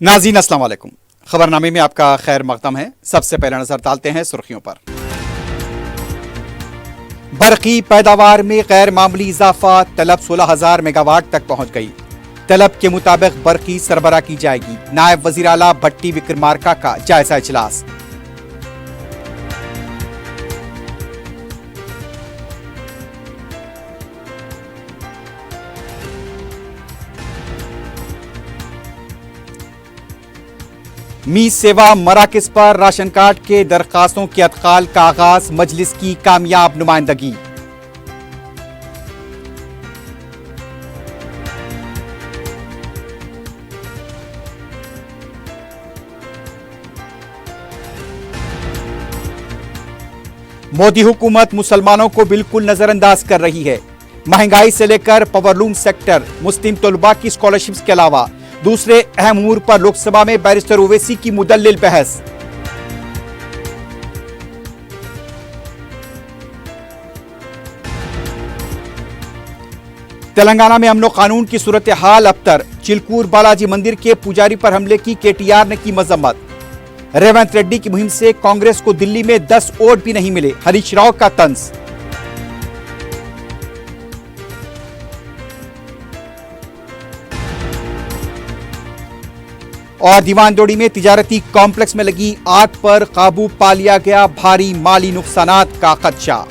नाज़रीन अस्सलाम वालेकुम। खबरनामे में आपका खैर मकदम है। सबसे पहले नजर डालते हैं सुर्खियों पर। बरकी पैदावार में गैर मामूली इजाफा, तलब 16,000 मेगावाट तक पहुंच गई। तलब के मुताबिक बरकी सरबराह की जाएगी। नायब वज़ीर आला भट्टी विक्रमार्का का जायजा इजलास। मी सेवा मराकज़ पर राशन कार्ड के दरखास्तों के अदखाल का आगाज, मजलिस की कामयाब नुमाइंदगी। मोदी हुकूमत मुसलमानों को बिल्कुल नजरअंदाज कर रही है। महंगाई से लेकर पावरलूम सेक्टर, मुस्लिम तलबा की स्कॉलरशिप्स के अलावा दूसरे अहम उमूर पर लोकसभा में बैरिस्टर ओवैसी की मुदल्लिल बहस। तेलंगाना में अमन कानून की सूरत हाल अबतर, चिलकूर बालाजी मंदिर के पुजारी पर हमले की केटीआर ने की मजम्मत। रेवंत रेड्डी की मुहिम से कांग्रेस को दिल्ली में 10 वोट भी नहीं मिले, हरीश राव का तंज। और दीवानदोड़ी में तिजारती कॉम्प्लेक्स में लगी आग पर काबू पा लिया गया, भारी माली नुकसानात का खदशा।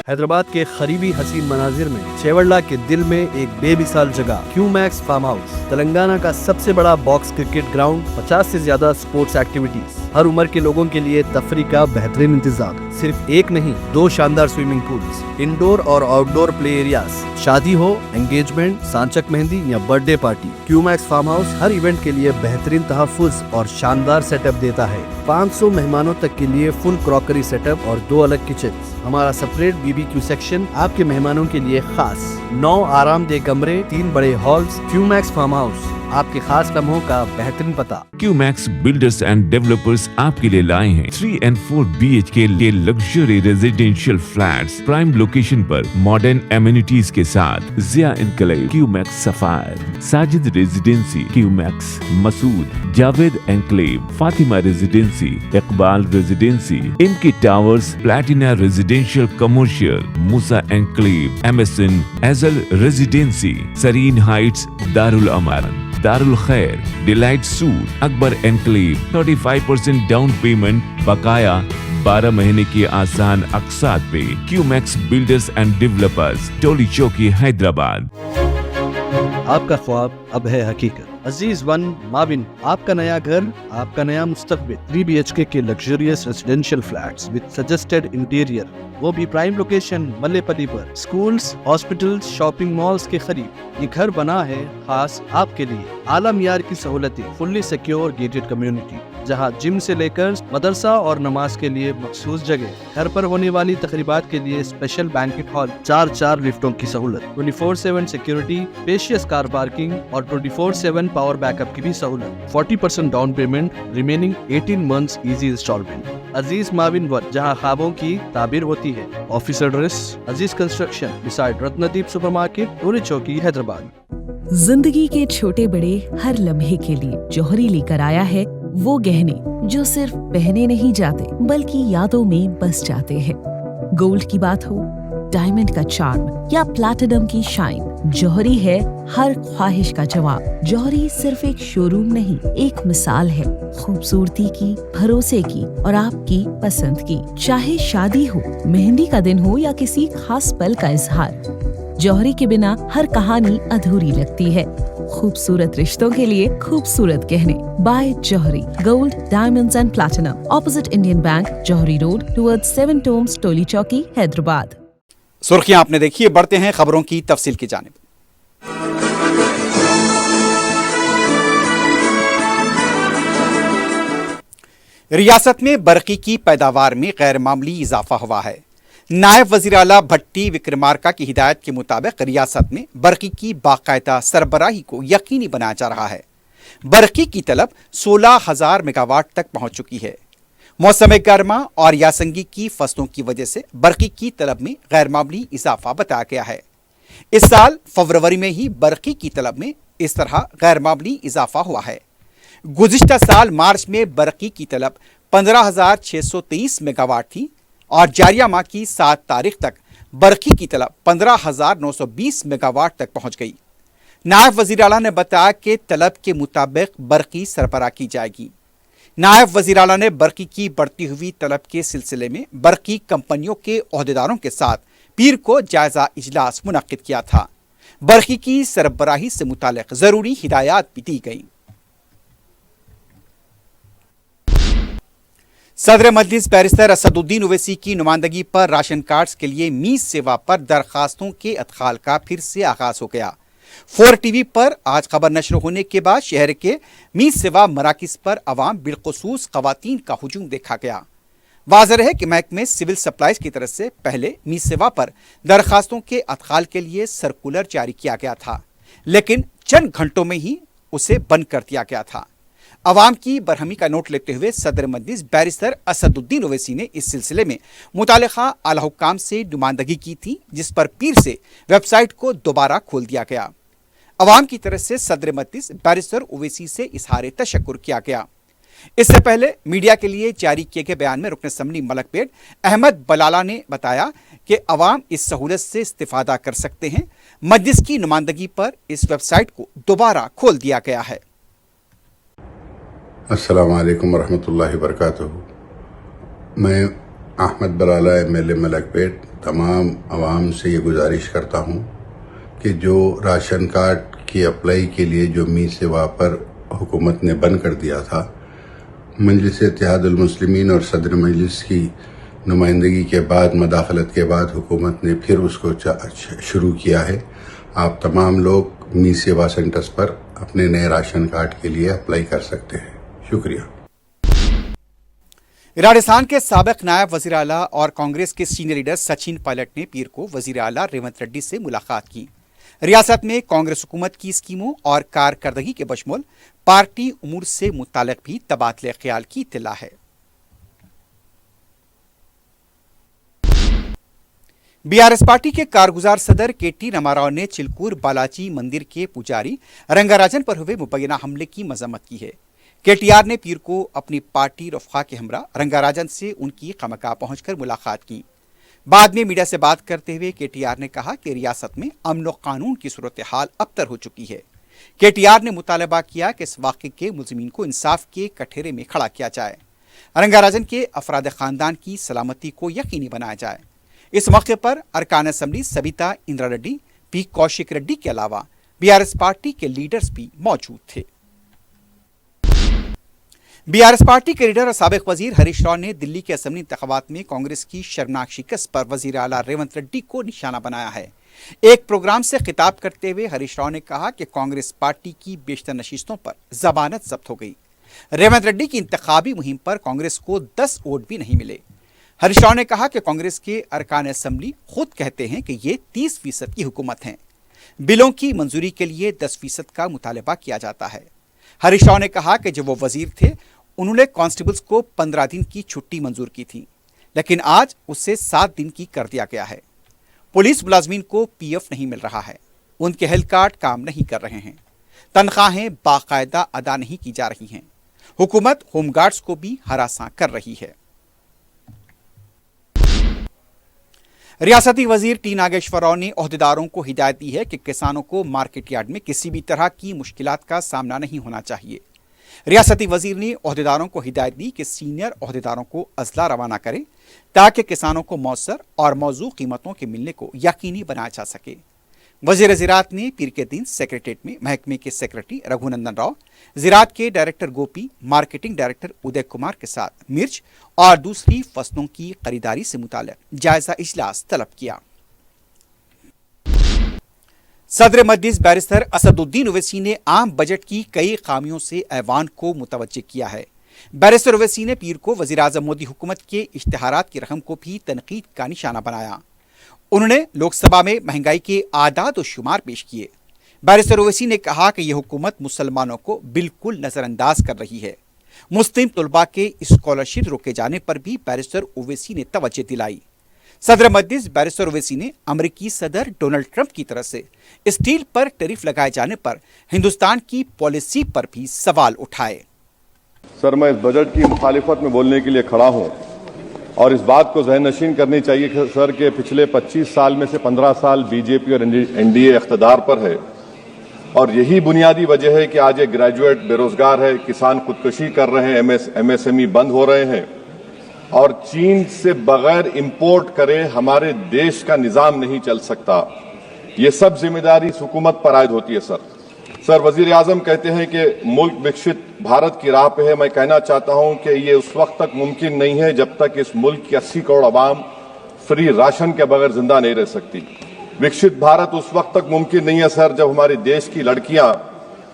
हैदराबाद के करीबी हसीन मनाजिर में चेवड़ला के दिल में एक बेमिसाल जगह क्यूमैक्स फार्म हाउस, तेलंगाना का सबसे बड़ा बॉक्स क्रिकेट ग्राउंड, 50 से ज्यादा स्पोर्ट्स एक्टिविटीज, हर उम्र के लोगों के लिए तफरी का बेहतरीन इंतजाम। सिर्फ एक नहीं, 2 शानदार स्विमिंग पूल्स, इंडोर और आउटडोर प्ले एरियाज। शादी हो, एंगेजमेंट, सांचक मेहंदी या birthday party, Qmax farm house हर इवेंट के लिए बेहतरीन तहफ्फुज़ और शानदार सेटअप देता है। 500 मेहमानों तक के लिए फुल क्रॉकरी सेटअप और 2 अलग किचन। हमारा सेपरेट बीबीक्यू सेक्शन आपके मेहमानों के लिए खास। 9 आरामदेह कमरे, 3 बड़े हॉल्स। क्यूमैक्स फार्म हाउस, आपके खास लम्हों का बेहतरीन पता। क्यूमैक्स बिल्डर्स एंड डेवलपर्स आपके लिए लाए हैं 3 and 4 BHK के luxury residential flats, prime location पर मॉडर्न एमिनिटीज के साथ। Zia enclave, Qmax sapphire, Sajid residency, Qmax Masood, Javed enclave, Fatima residency, Iqbal residency, इनकी towers, platina residential commercial, Moosa enclave, MSN एजल residency, Sareen heights, Darul Amaran, Darul Khair, delight suite, Akbar enclave, 35% down payment, बकाया 12 महीने की आसान अक़सात पे। Qmax builders and developers, Toli Chowki, Hyderabad. आपका ख्वाब अब है हकीकत। अजीज वन माविन, आपका नया घर, आपका नया मुस्तकबिल। 3 BHK के luxurious residential flats with suggested interior, वो भी प्राइम लोकेशन मल्लेपल्ली पर। स्कूल्स, हॉस्पिटल्स, शॉपिंग मॉल्स के करीब ये घर बना है खास आपके लिए। आला मियार की सहूलतें, फुल्ली सिक्योर गेटेड कम्युनिटी, जहां जिम से लेकर मदरसा और नमाज के लिए मखसूस जगह। घर पर होने वाली तकरीबात के लिए स्पेशल बैंकेट हॉल, 4 लिफ्टों की सहूलत, 24/7 सिक्योरिटी, स्पेशियस कार पार्किंग और 24/7 पावर बैकअप की भी सहूलत। 40% down payment, remaining 18 months easy instalment. Aziz माविन वन, जहां ख्वाबों की ताबीर होती है। Office address Aziz construction beside Ratnadeep supermarket, Toli Chowki, Hyderabad. जिंदगी के छोटे बड़े हर लम्हे के लिए जौहरी लेकर आया है वो गहने जो सिर्फ पहने नहीं जाते बल्कि यादों में बस जाते हैं। गोल्ड की बात हो, डायमंड का चार्म या प्लैटिनम की शाइन, जौहरी है हर ख्वाहिश का जवाब। जौहरी सिर्फ एक शोरूम नहीं, एक मिसाल है खूबसूरती की, भरोसे की और आपकी पसंद की। चाहे शादी हो, मेहंदी का दिन हो या किसी खास पल का इजहार, जौहरी के बिना हर कहानी अधूरी लगती है। खूबसूरत रिश्तों के लिए खूबसूरत गहने, by Johri. Gold, diamonds and platinum, opposite Indian bank, Johri road, towards 7 tombs, Toli Chowki, Hyderabad. सुर्खियां आपने देखी है, बढ़ते हैं खबरों की तफसील की जानिब। रियासत में बरकी की पैदावार में गैर मामूली इजाफा हुआ है। नायब वज़ीर आला भट्टी विक्रमार्का की हिदायत के मुताबिक रियासत में बरकी की बाकायदा सरबराही को यकीनी बनाया जा रहा है। برقی کی طلب 16,000 میگاواٹ تک پہنچ چکی ہے۔ موسم گرما اور یاسنگی کی فصلوں کی وجہ سے برقی کی طلب میں غیر معمولی اضافہ بتایا گیا ہے۔ اس سال فروری میں ہی برقی کی طلب میں اس طرح غیر معمولی اضافہ ہوا ہے۔ گزشتہ سال مارچ میں برقی کی طلب 15,623 میگاواٹ تھی اور جاریہ ماہ کی 7 تاریخ تک برقی کی طلب 15,920 میگاواٹ تک پہنچ گئی۔ نائب وزیر اعلیٰ نے بتایا کہ طلب کے مطابق برقی سربراہ کی جائے گی۔ نائب وزیر اعلیٰ نے برقی کی بڑھتی ہوئی طلب کے سلسلے میں برقی کمپنیوں کے عہدیداروں کے ساتھ پیر کو جائزہ اجلاس منعقد کیا تھا۔ برقی کی سربراہی سے متعلق ضروری ہدایات بھی دی گئیں۔ صدر مجلس بیرسٹر اسد الدین اویسی کی نمائندگی پر راشن کارڈز کے لیے میز سیوا پر درخواستوں کے ادخال کا پھر سے آغاز ہو گیا۔ 4 ٹی وی پر آج خبر نشر ہونے کے بعد شہر کے میز سیوا مراکز پر عوام بالخصوص خواتین کا ہجوم دیکھا گیا۔ واضح ہے کہ محکمہ سول سپلائز کی طرف سے پہلے میز سیوا پر درخواستوں کے ادخال کے لیے سرکولر جاری کیا گیا تھا، لیکن چند گھنٹوں میں ہی اسے بند کر دیا گیا تھا۔ عوام کی برہمی کا نوٹ لیتے ہوئے صدر مجلس بیرسٹر اسد الدین اویسی نے اس سلسلے میں متعلقہ اعلی حکام سے نمائندگی کی تھی، جس پر پیر سے ویب سائٹ کو دوبارہ کھول دیا گیا۔ عوام کی طرف سے صدر مجلس بیرسٹر اویسی سے اظہار تشکر کیا گیا۔ اس سے پہلے میڈیا کے لیے جاری کیے گئے بیان میں رکن اسمبلی ملک پیٹ احمد بلالہ نے بتایا کہ عوام اس سہولت سے استفادہ کر سکتے ہیں۔ مجلس کی نمائندگی پر اس ویب سائٹ کو دوبارہ کھول دیا گیا ہے۔ السلام علیکم ورحمۃ اللہ وبرکاتہ۔ میں احمد بلالہ ایم ایل اے ملک پیٹ تمام عوام سے یہ گزارش کرتا ہوں کہ جو راشن کارڈ کی اپلائی کے لیے جو می سیوا پر حکومت نے بند کر دیا تھا، مجلس اتحاد المسلمین اور صدر مجلس کی نمائندگی کے بعد، مداخلت کے بعد حکومت نے پھر اس کو شروع کیا ہے۔ آپ تمام لوگ می سیوا سینٹرز پر اپنے نئے راشن کارڈ کے لیے اپلائی کر سکتے ہیں۔ شکریہ۔ راجستھان کے سابق نائب وزیر اعلیٰ اور کانگریس کے سینئر لیڈر سچن پائلٹ نے پیر کو وزیر اعلیٰ ریونت ریڈی سے ملاقات کی۔ ریاست میں کانگریس حکومت کی اسکیموں اور کارکردگی کے بشمول پارٹی امور سے متعلق بھی تبادلہ خیال کی اطلاع ہے۔ بی آر ایس پارٹی کے کارگزار صدر کے ٹی راماراؤ نے چلکور بالاجی مندر کے پجاری رنگاراجن پر ہوئے مبینہ حملے کی مذمت کی ہے۔ کے ٹی آر نے پیر کو اپنی پارٹی رفقا کے ہمراہ رنگاراجن سے ان کی خانقاہ پہنچ کر ملاقات کی۔ بعد میں میڈیا سے بات کرتے ہوئے کے ٹی آر نے کہا کہ ریاست میں امن و قانون کی صورتحال ابتر ہو چکی ہے۔ کے ٹی آر نے مطالبہ کیا کہ اس واقعے کے ملزمین کو انصاف کے کٹہرے میں کھڑا کیا جائے، رنگاراجن کے افراد خاندان کی سلامتی کو یقینی بنایا جائے۔ اس موقع پر ارکان اسمبلی سبیتا اندرا ریڈی، پی کوشک ریڈی کے علاوہ بی آر ایس پارٹی کے لیڈرز بھی موجود تھے۔ بی آر ایس پارٹی کے لیڈر اور سابق وزیر ہریش راؤ نے دلی کے اسمبلی انتخابات میں کانگریس کی شرمناک شکست پر وزیر اعلیٰ ریونت ریڈی کو نشانہ بنایا ہے۔ ایک پروگرام سے خطاب کرتے ہوئے ہریش راؤ نے کہا کہ کانگریس پارٹی کی بیشتر نشستوں پر ضمانت ضبط ہو گئی۔ ریونت ریڈی کی انتخابی مہم پر کانگریس کو 10 ووٹ بھی نہیں ملے۔ ہریش راؤ نے کہا کہ کانگریس کے ارکان اسمبلی خود کہتے ہیں کہ یہ 30% کی حکومت ہے۔ بلوں کی منظوری کے لیے 10% کا مطالبہ کیا جاتا ہے۔ ہریش راؤ نے کہا کہ جب وہ وزیر تھے انہوں نے کانسٹیبلز کو 15 دن کی چھٹی منظور کی تھی، لیکن آج اسے 7 دن کی کر دیا گیا ہے۔ پولیس ملازمین کو پی ایف نہیں مل رہا ہے، ان کے ہیلتھ کارڈ کام نہیں کر رہے ہیں، تنخواہیں باقاعدہ ادا نہیں کی جا رہی ہیں، حکومت ہوم گارڈز کو بھی ہراساں کر رہی ہے۔ ریاستی وزیر ٹی ناگیشور راؤ نے عہدیداروں کو ہدایت دی ہے کہ کسانوں کو مارکیٹ یارڈ میں کسی بھی طرح کی مشکلات کا سامنا نہیں ہونا چاہیے۔ ریاستی وزیر نے عہدیداروں کو ہدایت دی کہ سینئر عہدیداروں کو اضلاع روانہ کریں تاکہ کسانوں کو مؤثر اور موزوں قیمتوں کے ملنے کو یقینی بنایا جا سکے۔ وزیر زراعت نے پیر کے دن سیکریٹریٹ میں محکمے کے سیکریٹری رگھو نندن راؤ، زراعت کے ڈائریکٹر گوپی، مارکیٹنگ ڈائریکٹر ادے کمار کے ساتھ مرچ اور دوسری فصلوں کی خریداری سے متعلق جائزہ اجلاس طلب کیا۔ صدر مجلس بیرسٹر اسد الدین اویسی نے عام بجٹ کی کئی خامیوں سے ایوان کو متوجہ کیا ہے۔ بیرسٹر اویسی نے پیر کو وزیر اعظم مودی حکومت کے اشتہارات کی رقم کو بھی تنقید کا نشانہ بنایا۔ انہوں نے لوک سبھا میں مہنگائی کے اعداد و شمار پیش کیے۔ बैरिस्टर ओवैसी ने कहा कि यह हुकूमत मुसलमानों को बिल्कुल नजरअंदाज कर रही है। मुस्लिम तलबा के स्कॉलरशिप रोके जाने पर भी बैरिस्टर ओवैसी ने तवज्जो दिलाई। सदर मजलिस बैरिस्टर ओवैसी ने अमेरिकी सदर डोनाल्ड ट्रंप की तरफ से स्टील पर टैरिफ लगाए जाने पर हिंदुस्तान की पॉलिसी पर भी सवाल उठाए। सर, मैं इस बजट की मुखालिफत में बोलने के लिए खड़ा हूं और इस बात को ज़हन नशीन करनी चाहिए कि सर के पिछले 25 साल में से 15 साल बीजेपी और एनडीए इख्तिदार पर है और यही बुनियादी वजह है कि आज एक ग्रेजुएट बेरोजगार है, किसान खुदकुशी कर रहे हैं, एमएसएमई बंद हो रहे हैं और चीन से बगैर इंपोर्ट करे हमारे देश का निजाम नहीं चल सकता। ये सब जिम्मेदारी इस हुकूमत पर आयद होती है। सर, वजीर आजम कहते हैं कि मुल्क विकसित भारत की राह पे है। मैं कहना चाहता हूं कि ये उस वक्त तक मुमकिन नहीं है जब तक इस मुल्क की 80 करोड़ आवाम फ्री राशन के बगैर जिंदा नहीं रह सकती। विकसित भारत उस वक्त तक मुमकिन नहीं है सर जब हमारे देश की लड़कियां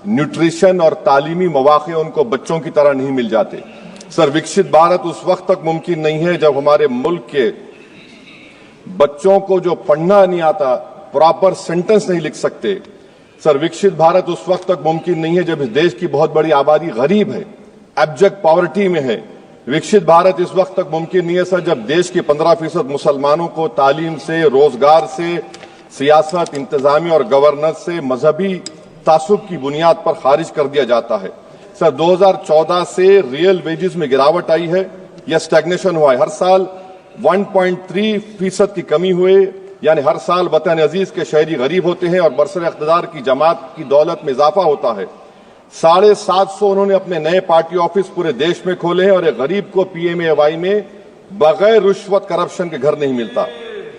न्यूट्रिशन और तालीमी मौके उनको बच्चों की तरह नहीं मिल जाते। सर, विकसित भारत उस वक्त तक मुमकिन नहीं है जब हमारे मुल्क के बच्चों को जो पढ़ना नहीं आता, प्रॉपर सेंटेंस नहीं लिख सकते। सर, विकसित भारत उस वक्त तक मुमकिन नहीं है जब इस देश की बहुत बड़ी आबादी गरीब है, एब्जेक्ट पॉवर्टी में है। विकसित भारत इस वक्त तक मुमकिन नहीं है सर जब देश के 15% मुसलमानों को तालीम से, रोजगार से, सियासत, इंतजामी और गवर्नेंस से मजहबी तासुब की बुनियाद पर खारिज कर दिया जाता है। सर, 2014 से रियल वेजेस में गिरावट आई है या स्टैग्नेशन हुआ है। हर साल 1.3% की कमी हुए, यानी हर साल वतन अजीज के शहरी गरीब होते हैं और बरसर इख्तिदार की जमात की दौलत में इजाफा होता है। 750 उन्होंने अपने नए पार्टी ऑफिस पूरे देश में खोले हैं और एक गरीब को पीएमएवाई में बगैर रिश्वत करप्शन के घर नहीं मिलता।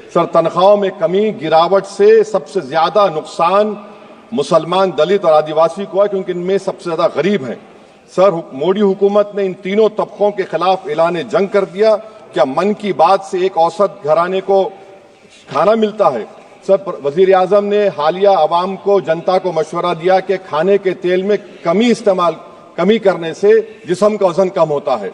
सर, तनख्वाहों में कमी, गिरावट से सबसे ज्यादा नुकसान मुसलमान, दलित और आदिवासी को है क्योंकि इनमें सबसे ज्यादा गरीब हैं। सर, मोदी हुकूमत ने इन तीनों तबकों के खिलाफ ऐलान जंग कर दिया। क्या मन की बात से एक औसत घराने को खाना मिलता है? सर, वजीर आजम ने हालिया आवाम को, जनता को मशवरा दिया कि खाने के तेल में कमी करने से जिस्म का वजन कम होता है।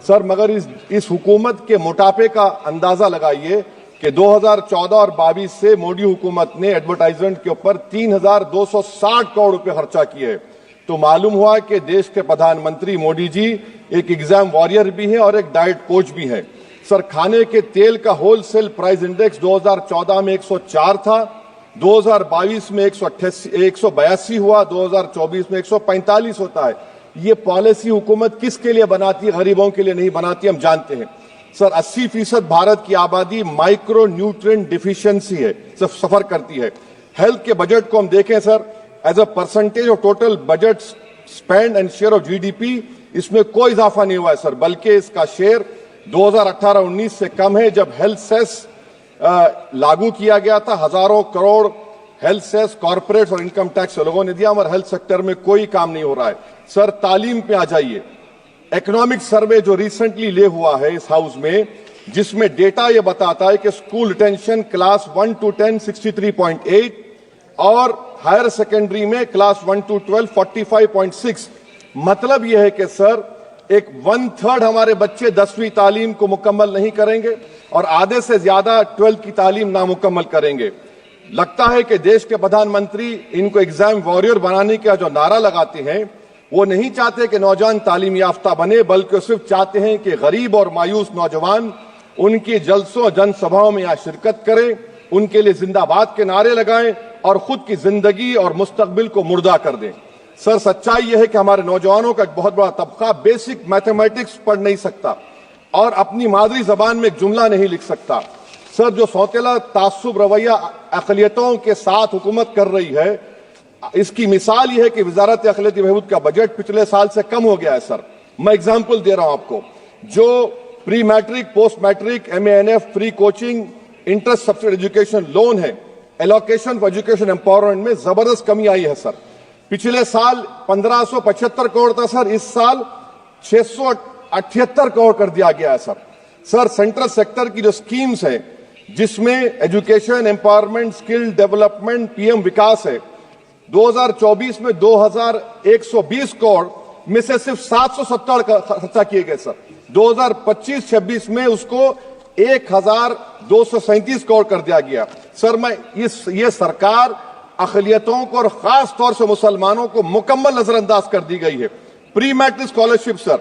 सर, मगर इस हुकूमत के मोटापे का अंदाजा लगाइए कि 2014 और 22 से मोदी हुकूमत ने एडवर्टाइजमेंट के ऊपर 3,260 करोड़ रुपए खर्चा किए। तो मालूम हुआ कि देश के प्रधानमंत्री मोदी जी एक एग्जाम वॉरियर भी हैं और एक डाइट कोच भी हैं। सर, खाने के तेल का होलसेल प्राइस इंडेक्स 2014 में 104 था, 2022 में 182 हुआ, 2024 में 145 होता है। ये पॉलिसी हुकूमत किसके लिए बनाती है? गरीबों के लिए नहीं बनाती, हम जानते हैं। सर, 80% भारत की आबादी माइक्रो न्यूट्रिएंट डिफिशियंसी है, सफर करती है। हेल्थ के बजट को हम देखें sir, as a percentage of total budget spend and share of GDP, इसमें कोई इजाफा नहीं हुआ है सर, बल्कि इसका शेयर 2018-19 से कम है। जब हेल्थ सेस लागू किया गया था, हजारों करोड़ हेल्थ सेस कॉर्पोरेट्स और इनकम टैक्स लोगों ने दिया, हमारे हेल्थ सेक्टर में कोई काम नहीं हो रहा है। सर, तालीम पे आ जाइए। इकोनॉमिक सर्वे जो रिसेंटली ले हुआ है इस हाउस में, जिसमें डेटा ये बताता है कि स्कूल रिटेंशन क्लास 1 to 10 63.8 और हायर सेकेंडरी में क्लास 1 to 12 45.6। मतलब यह है कि सर, एक 1/3 हमारे बच्चे 10वीं तालीम को मुकम्मल नहीं करेंगे और आधे से ज्यादा 12th की तालीम नामुकम्मल करेंगे। लगता है कि देश के प्रधानमंत्री इनको एग्जाम वॉरियर बनाने का जो नारा लगाते हैं, वो नहीं चाहते कि नौजवान तालीम याफ्ता बने, बल्कि सिर्फ चाहते हैं कि गरीब और मायूस नौजवान उनकी जलसों जनसभाओं में यहाँ शिरकत करें, उनके लिए जिंदाबाद के नारे लगाएं और खुद की जिंदगी और मुस्तकबिल को मुर्दा कर दें। सर, सच्चाई यह है कि हमारे नौजवानों का एक बहुत बड़ा तबका बेसिक मैथमेटिक्स पढ़ नहीं सकता और अपनी मादरी जबान में एक जुमला नहीं लिख सकता। सर, जो सौतेला तासुब रवैया अक़लियतों के साथ हुकूमत कर रही है, इसकी मिसाल यह है कि वजारत अक़लियती बहबूद का बजट पिछले साल से कम हो गया है। सर, मैं एग्जाम्पल दे रहा हूं आपको। जो pre matric, post matric, MANF, free coaching, interest subsidy education loan है, एलोकेशन फॉर एजुकेशन एम्पावरमेंट में जबरदस्त कमी आई है। सर, पिछले साल 1575 करोड़ था सर, इस साल 678 करोड़ कर दिया गया है। सर, सेंट्रल सेक्टर की जो स्कीम्स है, जिसमें education, empowerment, skill development, PM विकास है, 2024 में 2120 करोड़ में से सिर्फ 770 खर्चा किए गए। सर, 2025-26 में उसको 1237 करोड़ कर दिया गया। सर, मैं ये सरकार اقلیتوں کو اور خاص طور سے مسلمانوں کو مکمل نظر انداز کر دی گئی ہے. پری میٹرک اسکالرشپ سر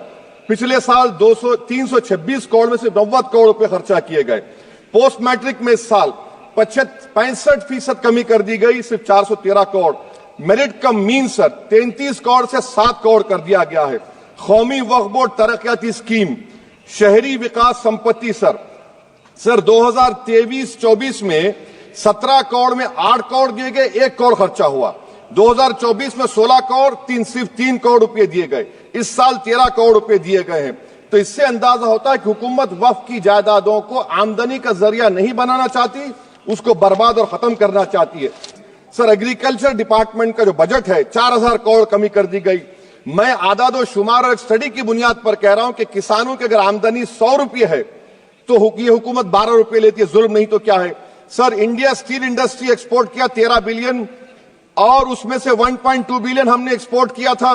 پچھلے سال 326 کروڑ میں سے 90 کروڑ روپے خرچہ کیے گئے. پوسٹ میٹرک میں اس سال 65% کمی کر دی گئی, صرف 413 کروڑ. میرٹ کم مین سر 33 کروڑ سے 7 کروڑ کر دیا گیا ہے. قومی وقف بورڈ ترقیاتی اسکیم, شہری وکاس سمپتی سر 2023-24 میں 17 کروڑ میں 8 کروڑ دیے گئے, 1 کروڑ خرچہ ہوا. 2024 میں 16 کروڑ صرف 3 کروڑ روپے دیے گئے. اس سال 13 کروڑ روپے دیے گئے ہیں. تو اس سے اندازہ ہوتا ہے کہ حکومت وقف کی جائیدادوں کو آمدنی کا ذریعہ نہیں بنانا چاہتی, اس کو برباد اور ختم کرنا چاہتی ہے. سر ایگریکلچر ڈپارٹمنٹ کا جو بجٹ ہے 4000 کروڑ کمی کر دی گئی. میں اعداد و شمار اور ایک اسٹڈی کی بنیاد پر کہہ رہا ہوں کہ کسانوں کی اگر آمدنی 100 روپے ہے تو یہ حکومت 12 روپے لیتی ہے. ظلم نہیں تو کیا ہے. سر انڈیا اسٹیل انڈسٹری ایکسپورٹ کیا 13 بلین اور اس میں سے 1.2 بلین ہم نے ایکسپورٹ کیا تھا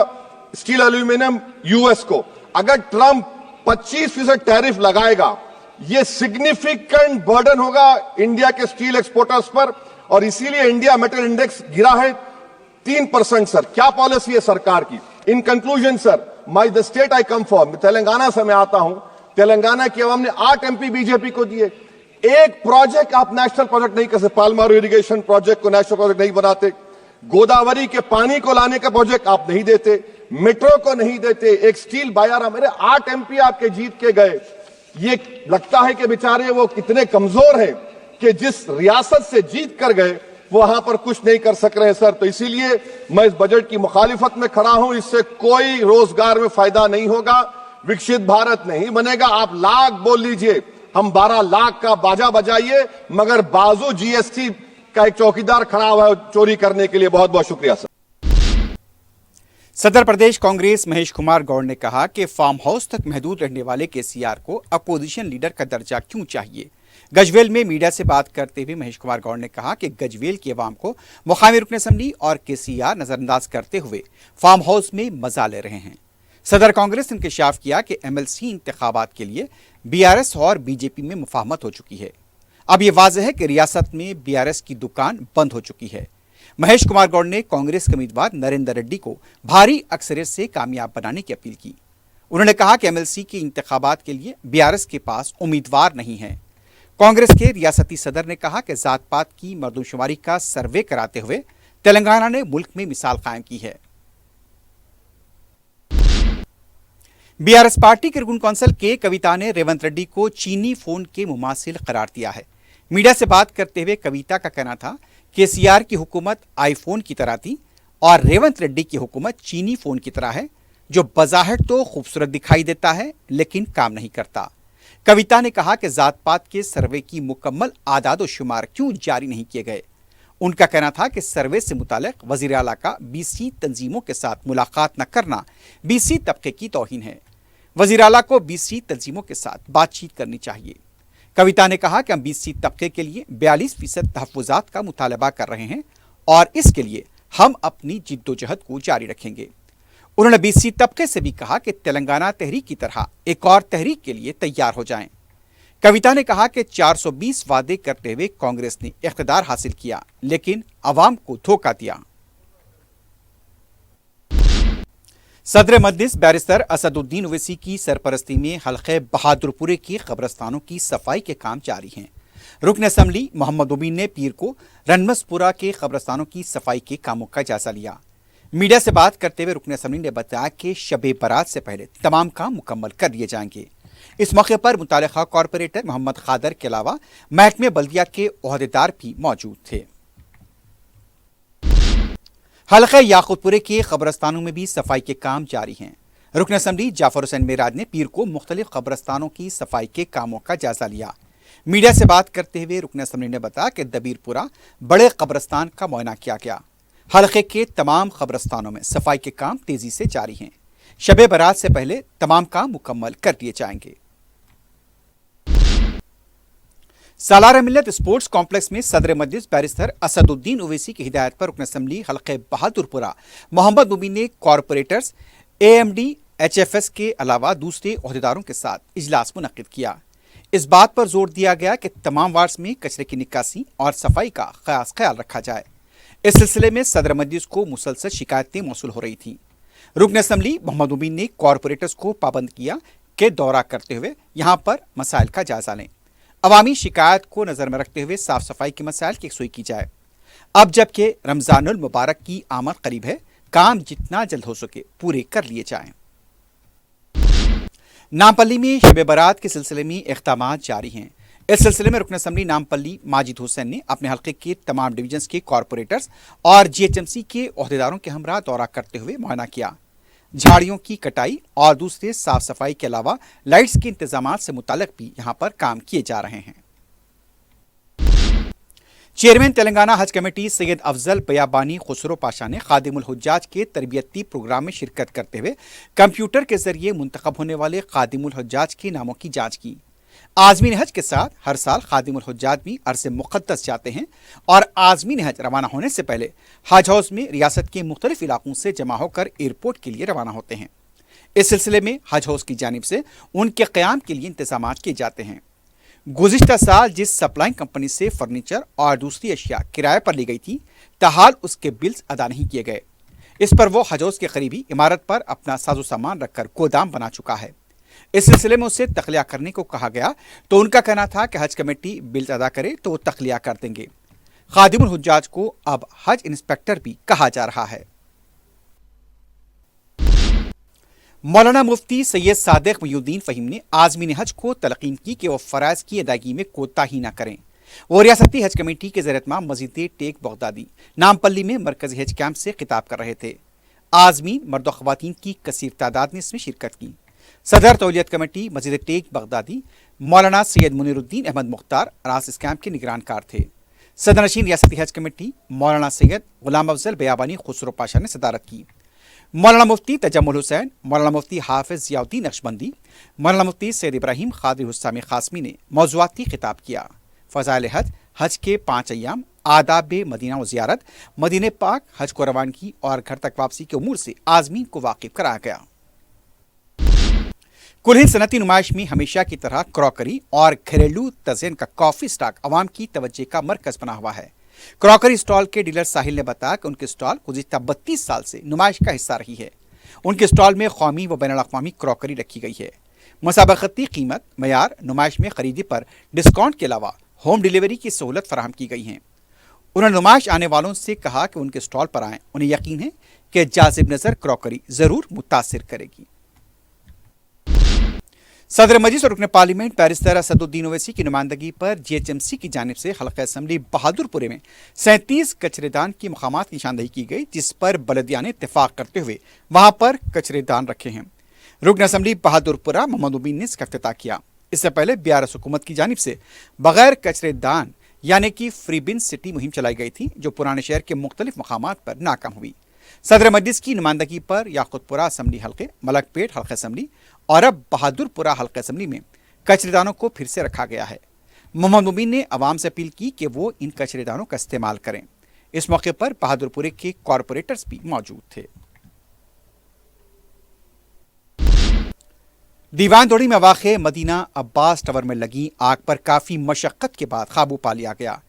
اسٹیل ایلومینیم یو ایس کو. اگر ٹرمپ 25% ٹیرف لگائے گا یہ سگنیفیکنٹ برڈن ہوگا انڈیا کے اسٹیل ایکسپورٹرز پر, اور اسی لیے انڈیا میٹل انڈیکس گرا ہے 3%. سر کیا پالیسی ہے سرکار کی. In conclusion sir the state I come from, Telangana سے میں آتا ہوں. تلنگانہ کی عوام نے 8 MP بی جے پی کو دیے. ایک پروجیکٹ آپ نیشنل پروجیکٹ نہیں کر سکتے. پالمارو اریگیشن پروجیکٹ کو نیشنل پروجیکٹ نہیں بناتے. گوداوری کے پانی کو لانے کا پروجیکٹ آپ نہیں دیتے. میٹرو کو نہیں دیتے. ایک سٹیل بایارہ, میرے 8 MP آپ کے جیت کے گئے. یہ لگتا ہے کہ بیچارے وہ کتنے کمزور ہیں کہ جس ریاست سے جیت کر گئے وہاں پر کچھ نہیں کر سک رہے سر. تو اسی لیے میں اس بجٹ کی مخالفت میں کھڑا ہوں. اس سے کوئی روزگار میں فائدہ نہیں ہوگا, وکشت بھارت نہیں بنے گا. آپ لاکھ بول لیجئے, ہم 12 لاکھ کا باجا بجائیے, مگر بازو GST کا ایک چوکیدار کھڑا ہوا ہے چوری کرنے کے لیے. بہت بہت شکریہ سر. صدر پردیش کانگریس مہیش کمار گوڑ نے کہا کہ فارم ہاؤس تک محدود رہنے والے KCR کو اپوزیشن لیڈر کا درجہ کیوں چاہیے. گجویل میں میڈیا سے بات کرتے ہوئے مہیش کمار گوڑ نے کہا کہ گجویل کی عوام کو مقامی رکن اسمبلی اور KCR نظر انداز کرتے ہوئے فارم ہاؤس میں مزہ لے رہے ہیں. صدر کانگریس نے انکشاف کیا کہ MLC انتخابات کے لیے BRS اور BJP میں مفاہمت ہو چکی ہے. اب یہ واضح ہے کہ ریاست میں BRS کی دکان بند ہو چکی ہے. مہیش کمار گوڑ نے کانگریس کے امیدوار نریندر ریڈی کو بھاری اکثریت سے کامیاب بنانے کی اپیل کی. انہوں نے کہا کہ MLC کے انتخابات کے لیے BRS کے پاس امیدوار نہیں ہیں. کانگریس کے ریاستی صدر نے کہا کہ ذات پات کی مردم شماری کا سروے کراتے ہوئے تلنگانہ نے ملک میں مثال قائم کی ہے. BRS پارٹی کے رکن کونسل کے کویتا نے ریونت ریڈی کو چینی فون کے مماثل قرار دیا ہے. میڈیا سے بات کرتے ہوئے کویتا کا کہنا تھا کہ KCR کی حکومت آئی فون کی طرح تھی اور ریونت ریڈی کی حکومت چینی فون کی طرح ہے جو بظاہر تو خوبصورت دکھائی دیتا ہے لیکن کام نہیں کرتا. کویتا نے کہا کہ ذات پات کے سروے کی مکمل اعداد و شمار کیوں جاری نہیں کیے گئے. ان کا کہنا تھا کہ سروے سے متعلق وزیر اعلیٰ کا BC تنظیموں کے ساتھ ملاقات نہ کرنا BC طبقے کی توہین ہے. وزیر اعلیٰ کو BC تنظیموں کے ساتھ بات چیت کرنی چاہیے. کویتا نے کہا کہ ہم BC طبقے کے لیے 42% تحفظات کا مطالبہ کر رہے ہیں اور اس کے لیے ہم اپنی جدوجہد کو جاری رکھیں گے. انہوں نے BC طبقے سے بھی کہا کہ تلنگانہ تحریک کی طرح ایک اور تحریک کے لیے تیار ہو جائیں. کویتا نے کہا کہ 420 وعدے کرتے ہوئے کانگریس نے اقتدار حاصل کیا لیکن عوام کو دھوکہ دیا. صدر مجلس بیرسٹر اسد الدین اویسی کی سرپرستی میں حلقہ بہادر پورے کے قبرستانوں کی صفائی کے کام جاری ہیں. رکن اسمبلی محمد مبین نے پیر کو رنمس پورہ کے قبرستانوں کی صفائی کے کاموں کا جائزہ لیا. میڈیا سے بات کرتے ہوئے رکن اسمبلی نے بتایا کہ شب برات سے پہلے تمام کام مکمل کر لیے جائیں گے. اس موقع پر متعلقہ کارپوریٹر محمد خادر کے علاوہ محکمہ بلدیہ کے عہدیدار بھی موجود تھے. حلقہ یاقوت پورے کے قبرستانوں میں بھی صفائی کے کام جاری ہیں. رکن اسمبلی جعفر حسین معراج نے پیر کو مختلف قبرستانوں کی صفائی کے کاموں کا جائزہ لیا. میڈیا سے بات کرتے ہوئے رکن اسمبلی نے بتایا کہ دبیر پورہ بڑے قبرستان کا معائنہ کیا گیا. حلقے کے تمام قبرستانوں میں صفائی کے کام تیزی سے جاری ہیں. شب برات سے پہلے تمام کام مکمل کر لیے جائیں گے. سالار ملت اسپورٹس کمپلیکس میں صدر مجلس بیرسٹر اسد الدین اویسی کی ہدایت پر رکن اسمبلی حلقہ بہادر پورہ محمد مبین نے کارپوریٹرز AMD HFS کے علاوہ دوسرے عہدیداروں کے ساتھ اجلاس منعقد کیا. اس بات پر زور دیا گیا کہ تمام وارڈز میں کچرے کی نکاسی اور صفائی کا خاص خیال رکھا جائے. इस सिलसिले में सदर मजलिस को मुसलसल शिकायतें मौसूल हो रही थीं। रुकन असम्बली मोहम्मद मुबीन ने कॉरपोरेटर्स को पाबंद किया कि दौरा करते हुए यहां पर मसाइल का जायजा लें। अवामी शिकायत को नजर में रखते हुए साफ सफाई के मसाइल की यकसुई की जाए। अब जबकि रमजानुल मुबारक की आमद करीब है, काम जितना जल्द हो सके पूरे कर लिए जाएं। नामपल्ली में शब बारात के सिलसिले में इक़दाम जारी हैं। इस सिलसिले में रुकन असम्बली नामपल्ली माजिद हुसैन ने अपने हल्के के तमाम डिवीजन्स के कॉरपोरेटर्स और GHMC के ओहदेदारों के हमरा दौरा करते हुए मुआयना किया। झाड़ियों की कटाई और दूसरे साफ सफाई के अलावा लाइट्स के इंतजाम से मुताल्लिक भी यहाँ पर काम किए जा रहे हैं। चेयरमैन तेलंगाना हज कमेटी सैयद अफजल बयाबानी खुसरो पाशा ने खादिमुल हुज्जाज के तरबियती प्रोग्राम में शिरकत करते हुए कंप्यूटर के जरिए मुंतखब होने वाले खादिमुल हुज्जाज के नामों की जांच की। आज़मीन हज के साथ हर साल खादिमुल हुज्जाज भी अरसे मुक़द्दस जाते हैं और आज़मीन हज रवाना होने से पहले हज हाउस में रियासत के मुख्तलिफ इलाकों से जमा होकर एयरपोर्ट के लिए रवाना होते हैं। इस सिलसिले में हज हाउस की जानिब से उनके क़याम के लिए इंतजाम किए जाते हैं। गुज़िश्ता साल जिस सप्लाइंग कंपनी से फर्नीचर और दूसरी अशिया किराए पर ली गई थी, ताहाल उसके बिल्स अदा नहीं किए गए। इस पर वो हज हाउस के करीबी इमारत पर अपना साजो सामान रखकर गोदाम बना चुका है। इस सिलसिले में उससे तखलिया करने को कहा गया तो उनका कहना था कि हज कमेटी बिल्स अदा करे तो वो तखलिया कर देंगे। खादिमुल हुज्जाज को अब हज इंस्पेक्टर भी कहा जा रहा है। मौलाना मुफ्ती सैयद सादिक मुहिउद्दीन फ़हीम ने आज़मीन हज को तलकीन की कि वह फ़राइज़ की अदायगी में कोताही न करें। वो रियासती हज कमेटी के ज़ेर-ए-एहतमाम मस्जिद टेक बगदादी नामपल्ली में मरकज़ी हज कैंप से खिताब कर रहे थे। आज़मीन मर्द व ख़वातीन की कसीर तादाद ने इसमें शिरकत की। सदर तौलियत कमेटी मस्जिद टेक बगदादी मौलाना सैयद मुनीरुद्दीन अहमद मुख्तार रास इस कैंप के निगरानकार थे। सदर नशीन रियासती हज कमेटी मौलाना सैयद गुलाम अफजल बयाबानी खुसरो पाशा ने सदारत की। मौलाना मुफ्ती तजम्मुल हुसैन, मौलाना मुफ्ती हाफिज ज़ियाउद्दीन नक्शबंदी, मौलाना मुफ्ती सैयद इब्राहिम खादिर हुस्सामी खासमी ने मौज़ूआती खिताब किया। फ़ज़ाइल हज, हज के 5 अय्याम, आदाब मदीना व ज़ियारत, मदीने पाक, हज को रवानगी और घर तक वापसी के उमूर से आज़मीन को वाकिफ कराया गया। कुल हिंद सनती नुमाइश में हमेशा की तरह क्रॉकरी और घरेलू तज़ीन का काफ़ी स्टॉक अवाम की तवज्जो का मरकज़ बना हुआ है। क्रॉकरी स्टॉल के डीलर साहिल ने बताया कि उनके स्टॉल गुज़िश्ता 32 साल से नुमाइश का हिस्सा रही है। उनके स्टॉल में कौमी व बैनुल अक़वामी क्रॉकरी रखी गई है। मुसाबक़ती कीमत, मयार, नुमाइश में खरीदी पर डिस्काउंट के अलावा होम डिलीवरी की सहूलत फराहम की गई है। उन्होंने नुमाइश आने वालों से कहा कि उनके स्टॉल पर आएँ, उन्हें यकीन है कि जाज़िब नज़र क्रॉकरी ज़रूर मुतासिर करेगी। सदर मजलिस और रुकन पार्लियामेंट बैरिस्टर असदुद्दीन ओवैसी की नुमाइंदगी पर GHMC की जानिब से हल्का असम्बली बहादुरपुरे में 37 कचरेदान की मकामात की निशानदही की गई, जिस पर बलदिया ने इत्तेफाक करते हुए वहां पर कचरेदान रखे हैं। रुकन असम्बली बहादुरपुरा मोहम्मद मुबीन ने इसका इफ्तिताह किया। इससे पहले BRS हुकूमत की जानिब से बगैर कचरेदान यानी कि फ्री बिन सिटी मुहिम चलाई गई थी, जो पुराने शहर के मुख्तलिफ मकामात पर नाकाम हुई। सदर मजलिस की नुमाइंदगी पर याकुतपुरा असम्बली हल्के, मलकपेट हल्का असम्बली और अब बहादुरपुरा हल्का असम्बली में कचरेदानों को फिर से रखा गया है। मोहम्मद मुबीन ने आवाम से अपील की कि वो इन कचरेदानों का इस्तेमाल करें। इस मौके पर बहादुरपुरे के कॉरपोरेटर्स भी मौजूद थे। दीवान दौड़ी में वाक़े मदीना अब्बास टावर में लगी आग पर काफ़ी मशक्क़त के बाद काबू पा लिया गया।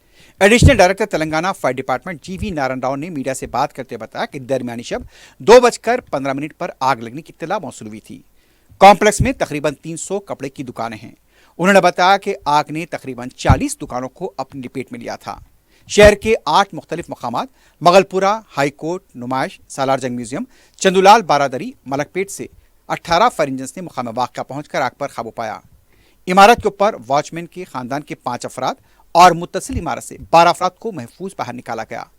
Additional director Telangana fire department GV Narayan Rao ने मीडिया से बात करते बताया कि दरमियानी शब 2:15 पर आग लगने की इत्तला मौसूल हुई थी। कॉम्प्लेक्स में तकरीबन 300 कपड़े की दुकानें हैं। उन्होंने बताया कि आग ने तकरीबन 40 दुकानों को अपनी लपेट में लिया था। शहर के 8 मुख्तलिफ मकामात मगलपुरा, हाई कोर्ट, नुमाइश, सालार जंग म्यूजियम, चंदूलाल बारादरी, मलकपेट से 18 फायर इंजन ने मुकाम वाक़या पहुंचकर आग पर काबू पाया। इमारत के ऊपर वॉचमैन के खानदान के 5 अफराद और मुत्तसिल इमारत से 12 अफराद को महफूज बाहर निकाला गया।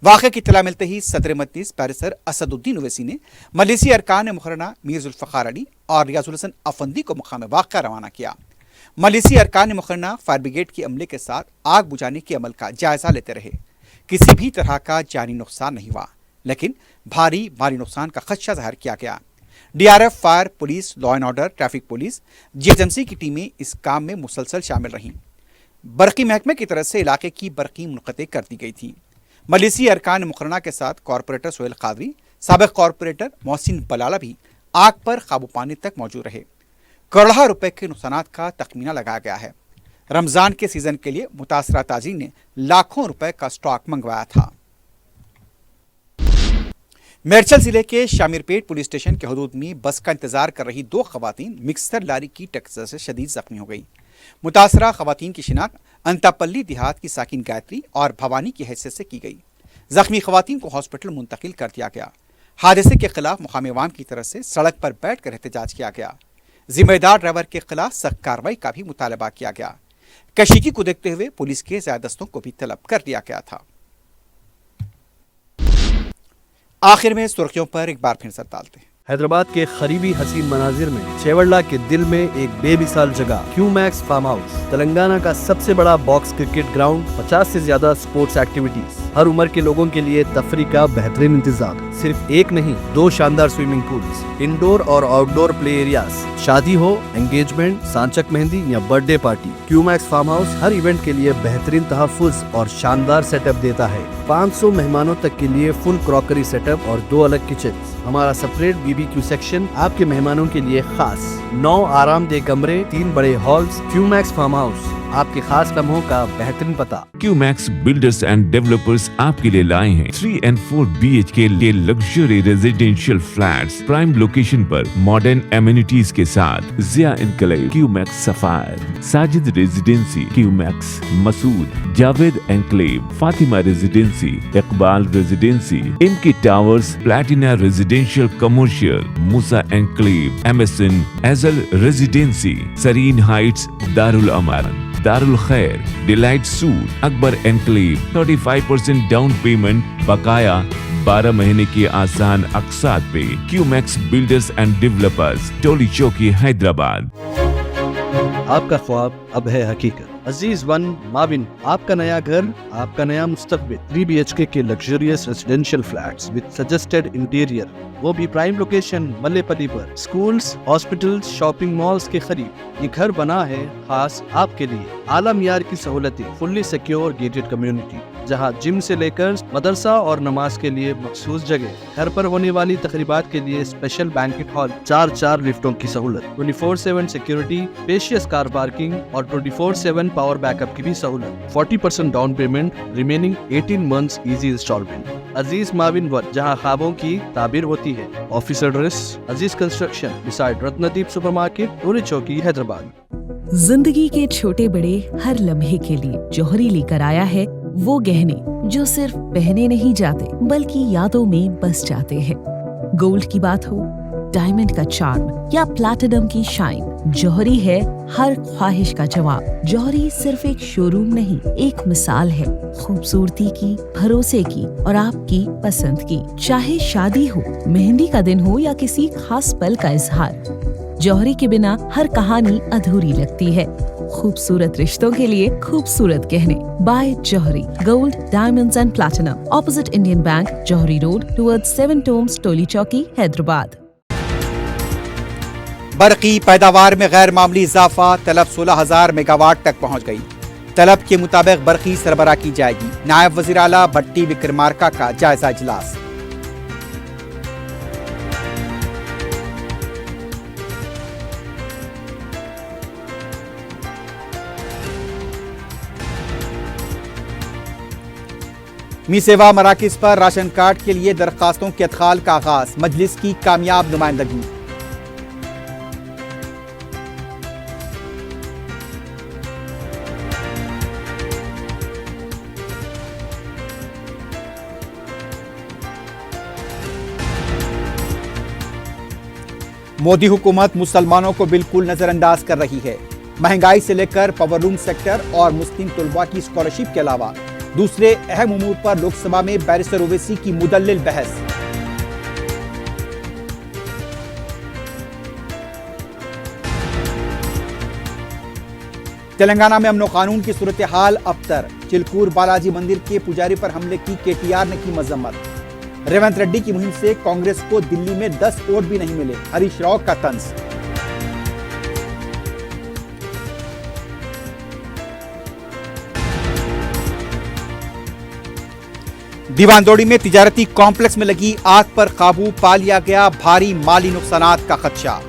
वाक़े की इत्तला मिलते ही सदर मजलिस बैरिस्टर असदुद्दीन ओवैसी ने मजलिसी अरकान मुकर्रना मीर जुल्फ़िकार अली और रियाजुल हसन अफंदी को मुकाम वाक़या रवाना किया। मजलिसी अरकान मुकर्रना फायर ब्रिगेड के अमले के साथ आग बुझाने के अमल का जायजा लेते रहे। किसी भी तरह का जानी नुकसान नहीं हुआ, लेकिन भारी नुकसान का खदशा जाहिर किया गया। DRF, fire, police, law and order, traffic police, GHMC की टीमें इस काम में मुसलसल शामिल रहीं। बरक़ी महकमे की तरफ से इलाके की बरक़ी मुनक़ते कर दी गई थी। मजलिसी अरकान मुकर्रना के साथ कॉरपोरेटर सोहेल कादरी, साबिक़ कॉरपोरेटर मोहसिन बलाला भी आग पर काबू पाने तक मौजूद रहे। करोड़ों रुपए के नुकसानात का तखमीना लगाया गया है। रमज़ान के सीज़न के लिए मुतासरा ताजीर ने लाखों रुपए का स्टॉक मंगवाया था। मेरचल जिले के शामिरपेट पुलिस स्टेशन के हदूद में बस का इंतजार कर रही दो खवातीन मिक्सर लारी की टक्कर से शदीद जख्मी हो गई। मुतासरा खवातीन की शिनाख्त अंतापल्ली देहात की साकिन गायत्री और भवानी की हैसियत से की गई। जख्मी खवातीन को हॉस्पिटल मुंतकिल कर दिया गया। हादसे के खिलाफ मुकामी अवाम की तरफ से सड़क पर बैठकर एहतजाज किया गया। जिम्मेदार ड्राइवर के खिलाफ सख्त कार्रवाई का भी मुतालबा किया गया। कशीकी को देखते हुए पुलिस के ज़्यादस्तों को भी तलब कर दिया गया था। आखिर में सुर्खियों पर एक बार फिर नजर डालते हैं। हैदराबाद के करीबी हसीन मनाजिर में चेवल्ला के दिल में एक बेमिसाल जगह क्यूमैक्स फार्म हाउस, तेलंगाना का सबसे बड़ा बॉक्स क्रिकेट ग्राउंड, 50 से ज्यादा स्पोर्ट्स एक्टिविटीज, हर उम्र के लोगों के लिए तफरी का बेहतरीन इंतजाम। सिर्फ एक नहीं, 2 शानदार स्विमिंग पूल्स, इंडोर और आउटडोर प्ले एरियाज, शादी हो, एंगेजमेंट, सांचक मेहंदी या birthday party, Qmax farm house हर इवेंट के लिए बेहतरीन तहफ्फुज़ और शानदार सेटअप देता है। 500 मेहमानों तक के लिए फुल क्रॉकरी सेटअप और 2 अलग किचन। हमारा सेपरेट BBQ सेक्शन आपके मेहमानों के लिए खास। 9 आरामदेह कमरे, 3 बड़े हॉल्स। क्यूमैक्स फार्म हाउस, आपके खास लम्हों का बेहतरीन पता। क्यूमैक्स बिल्डर्स एंड डेवलपर्स आपके लिए लाए हैं 3 and 4 BHK के luxury residential flats prime location पर मॉडर्न एमिनिटीज के साथ। Zia enclave, Qmax sapphire, Sajid residency, Qmax Masood, Javed enclave, Fatima residency, Iqbal residency, इनकी towers, platina residential commercial, Moosa enclave, MSN एजल residency, Sareen heights, Darul Aman, Darul Khair, delight suite, Akbar enclave, 35% down payment, बकाया 12 महीने की आसान अकसात पे। Qmax builders and developers, Toli Chowki, Hyderabad. आपका ख्वाब अब है हकीकत। अजीज वन माविन, आपका नया घर, आपका नया मुस्तकबिल। 3 BHK के luxurious residential flats with suggested interior, वो भी प्राइम लोकेशन मल्लेपल्ली पर। स्कूल्स, हॉस्पिटल्स, शॉपिंग मॉल्स के करीब ये घर बना है खास आपके लिए। आला मियार की सहूलतें, फुल्ली सिक्योर गेटेड कम्युनिटी, जहां जिम से लेकर मदरसा और नमाज के लिए मखसूस जगह। घर पर होने वाली तकरीबात के लिए स्पेशल बैंकेट हॉल, 4 लिफ्टों की सहूलत, 24/7 सिक्योरिटी, स्पेशियस कार पार्किंग और 24/7 पावर बैकअप की भी सहूलत। 40% down payment, remaining 18 months easy instalment. Aziz माविन वन, जहां ख्वाबों की ताबीर होती है। Office address Aziz construction beside Ratnadeep supermarket, Toli Chowki, Hyderabad. जिंदगी के छोटे बड़े हर लम्हे के लिए जौहरी लेकर आया है वो गहने जो सिर्फ पहने नहीं जाते बल्कि यादों में बस जाते हैं। गोल्ड की बात हो, डायमंड का चार्म या प्लैटिनम की शाइन, जौहरी है हर ख्वाहिश का जवाब। जौहरी सिर्फ एक शोरूम नहीं, एक मिसाल है खूबसूरती की, भरोसे की और आपकी पसंद की। चाहे शादी हो, मेहंदी का दिन हो या किसी खास पल का इजहार, जौहरी के बिना हर कहानी अधूरी लगती है। खूबसूरत रिश्तों के लिए खूबसूरत गहने by Johri, gold, diamonds and platinum, opposite Indian bank, Johri road, towards 7 tombs, Toli Chowki, Hyderabad. बरकी पैदावार में गैर मामूली इजाफा, तलब 16,000 मेगावाट तक पहुंच गई। तलब के मुताबिक बरकी सरबराह की जाएगी। नायब वज़ीर आला भट्टी विक्रमार्का का जायजा इजलास। मी सेवा मराकिज पर राशन कार्ड के लिए दरखास्तों के अदखाल का आगाज, मजलिस की कामयाब नुमाइंदगी। मोदी हुकूमत मुसलमानों को बिल्कुल नजरअंदाज कर रही है। महंगाई से लेकर पावरलूम सेक्टर और मुस्लिम तलबा की स्कॉलरशिप के अलावा दूसरे अहम उमूर पर लोकसभा में बैरिस्टर ओवैसी की मुदल्लिल बहस। तेलंगाना में अमन कानून की सूरत हाल अबतर। चिलकूर बालाजी मंदिर के पुजारी पर हमले की KTR ने की मजम्मत। रेवंत रेड्डी की मुहिम से कांग्रेस को दिल्ली में 10 वोट भी नहीं मिले, हरीश राव का तंज। दीवानदोड़ी में तिजारती कॉम्प्लेक्स में लगी आग पर काबू पा लिया गया, भारी माली नुकसानात का खदशा।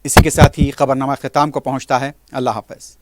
اسی کے ساتھ ہی خبرنامہ اختتام کو پہنچتا ہے۔ اللہ حافظ۔